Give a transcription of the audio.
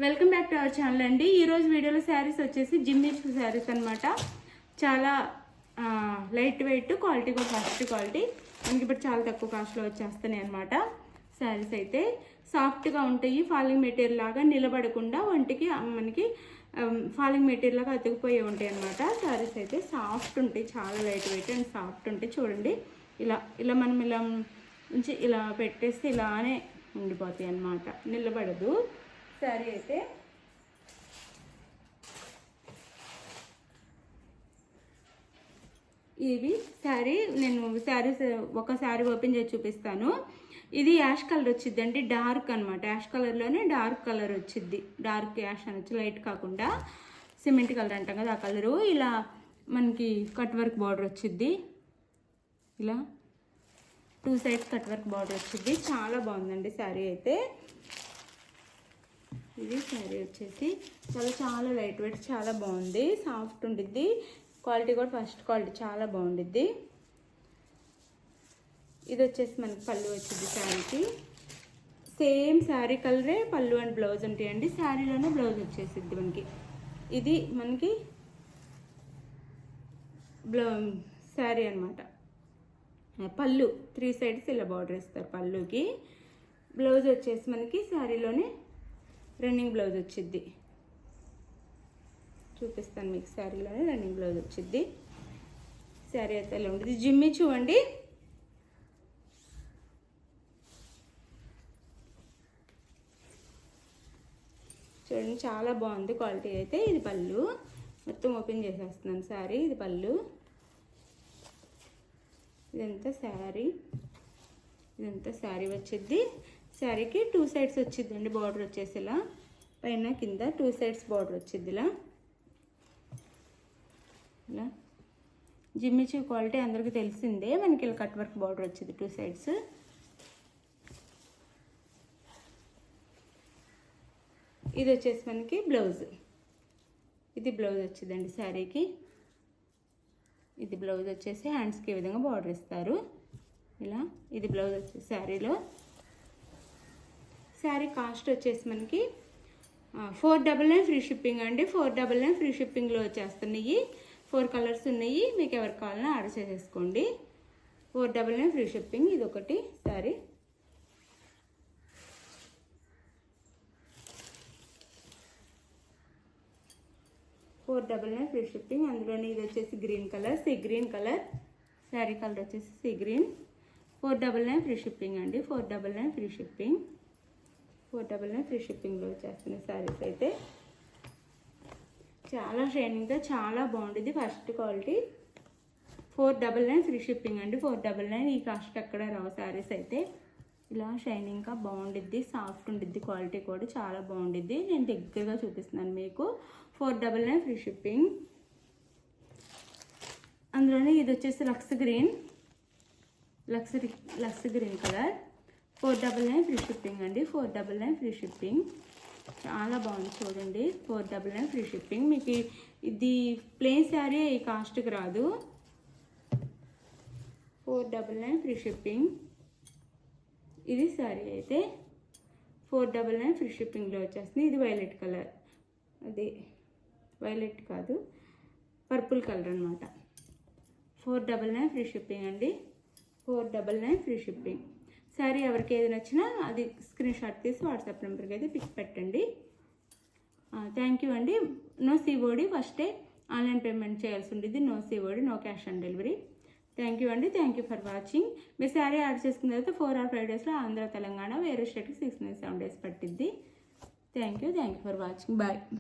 Welcome back to our channel అండి. ఈరోజు వీడియోలో శారీస్ వచ్చేసి జిమ్మిచ్ శారీస్ అనమాట. చాలా లైట్ వెయిట్, క్వాలిటీ కూడా ఫస్ట్ క్వాలిటీ. మనకి ఇప్పుడు చాలా తక్కువ కాస్ట్లో వచ్చేస్తున్నాయి అనమాట. శారీస్ అయితే సాఫ్ట్గా ఉంటాయి, ఫాలింగ్ మెటీరియల్ లాగా నిలబడకుండా ఒంటికి మనకి ఫాలింగ్ మెటీరియల్ లాగా అతుకుపోయి ఉంటాయి అనమాట. శారీస్ అయితే సాఫ్ట్ ఉంటాయి, చాలా లైట్ వెయిట్ అండ్ సాఫ్ట్ ఉంటాయి. చూడండి, ఇలా ఇలా మనం ఇలా నుంచి ఇలా పెట్టేస్తే ఇలానే ఉండిపోతాయి అన్నమాట, నిలబడదు శారీ అయితే. ఇవి శారీ నేను శారీస్ ఒక శారీ ఓపెన్ చేసి చూపిస్తాను. ఇది యాష్ కలర్ వచ్చిందండి, డార్క్ అనమాట. యాష్ కలర్లోనే డార్క్ కలర్ వచ్చింది, డార్క్ యాష్ అనొచ్చు, లైట్ కాకుండా సిమెంట్ కలర్ అంటాం కదా ఆ కలరు. ఇలా మనకి కట్ వర్క్ బార్డర్ వచ్చింది, ఇలా 2 సైడ్స్ కట్ వర్క్ బార్డర్ వచ్చింది. చాలా బాగుందండి శారీ అయితే. ఇది శారీ వచ్చేసి చాలా లైట్ వెయిట్, చాలా బాగుంది, సాఫ్ట్ ఉండిద్ది. క్వాలిటీ కూడా ఫస్ట్ క్వాలిటీ, చాలా బాగుండిద్ది. ఇది వచ్చేసి మనకి పళ్ళు వచ్చింది శారీకి. సేమ్ శారీ కలరే పళ్ళు అండ్ బ్లౌజ్ ఉంటాయండి. శారీలోనే బ్లౌజ్ వచ్చేసిద్ది మనకి. ఇది మనకి శారీ అనమాట. పళ్ళు 3 సైడ్స్ ఇలా బార్డర్ ఇస్తారు పళ్ళుకి. బ్లౌజ్ వచ్చేసి మనకి శారీలోనే రన్నింగ్ బ్లౌజ్ వచ్చిద్ది. చూపిస్తాను మీకు, శారీలోనే రన్నింగ్ బ్లౌజ్ వచ్చిద్ది. శారీ అయితే ఎలా ఉంటుంది, జిమ్మి చూడండి. చూడండి, చాలా బాగుంది క్వాలిటీ అయితే. ఇది పళ్ళు, మొత్తం ఓపెన్ చేసేస్తున్నాను శారీ. ఇది పళ్ళు, ఇదంతా శారీ వచ్చిద్ది. శారీకి 2 సైడ్స్ వచ్చిద్దండి బార్డర్ వచ్చేసి, ఇలా పైన కింద 2 సైడ్స్ బార్డర్ వచ్చిద్ది. ఇలా జిమ్మిచూ క్వాలిటీ అందరికీ తెలిసిందే. మనకి ఇలా కట్ వర్క్ బార్డర్ వచ్చింది 2 సైడ్స్. ఇది వచ్చేసి మనకి బ్లౌజ్. ఇది బ్లౌజ్ వచ్చిందండి శారీకి. ఇది బ్లౌజ్ వచ్చేసి హ్యాండ్స్కి ఈ విధంగా బార్డర్ ఇస్తారు ఇలా. ఇది బ్లౌజ్ వచ్చేసి శారీలో. శారీ కాస్ట్ వచ్చేసి మనకి 499 ఫ్రీ షిప్పింగ్ అండి. 499 ఫ్రీ షిప్పింగ్లో వచ్చేస్తున్నాయి. 4 కలర్స్ ఉన్నాయి, మీకు ఎవరికి కావాలన్నా ఆర్డర్ చేసేసుకోండి. 499 ఫ్రీ షిప్పింగ్. ఇది ఒకటి శారీ. $499 free shipping. అందులోనే ఇది వచ్చేసి green colour, sea green colour. Sari colour వచ్చేసి సీ గ్రీన్. 499 ఫ్రీ షిప్పింగ్ అండి. 499 ఫ్రీ షిప్పింగ్. 499 ఫ్రీ షిప్పింగ్లో వచ్చేస్తున్నాయి శారీస్ అయితే. చాలా షైనింగ్గా చాలా బాగుంటుంది, ఫస్ట్ క్వాలిటీ. 499 ఫ్రీ షిప్పింగ్ అండి. 499. ఈ కాస్ట్ ఎక్కడ రావు శారీస్ అయితే. ఇలా షైనింగ్గా బాగుండిద్ది, సాఫ్ట్ ఉండిద్ది, క్వాలిటీ కూడా చాలా బాగుండిద్ది. నేను దగ్గరగా చూపిస్తున్నాను మీకు. 499 ఫ్రీ షిప్పింగ్. అందులోనే ఇది వచ్చేసి lux green colour. 499 free shipping అండి. 499 ఫ్రీ షిప్పింగ్. చాలా బాగుంది చూడండి. 499 ఫ్రీ షిప్పింగ్. మీకు ఇది ప్లెయిన్ శారీ ఈ కాస్ట్కి రాదు. 499 ఫ్రీ షిప్పింగ్. ఇది శారీ అయితే 499 ఫ్రీ షిప్పింగ్లో వచ్చేస్తుంది. ఇది వైలెట్ కలర్, అది వైలెట్ కాదు, పర్పుల్ కలర్ అనమాట. 499 ఫ్రీ షిప్పింగ్ అండి. 499 ఫ్రీ షిప్పింగ్. శారీ ఎవరికి ఏది నచ్చినా అది స్క్రీన్ షాట్ తీసి వాట్సాప్ నెంబర్కి అయితే పిక్ పెట్టండి. థ్యాంక్ యూ అండి. నో సిఓడి, ఫస్టే ఆన్లైన్ పేమెంట్ చేయాల్సి ఉండేది. No C O D, no cash on delivery. Thank you అండి. Thank you for watching. మీరు శారీ ఆర్డర్ చేసుకున్న తర్వాత 4 or 5 డేస్లో ఆంధ్ర, తెలంగాణ, వేరే స్టేట్కి 6 to 7 days పట్టిద్ది. Thank you for watching. Bye.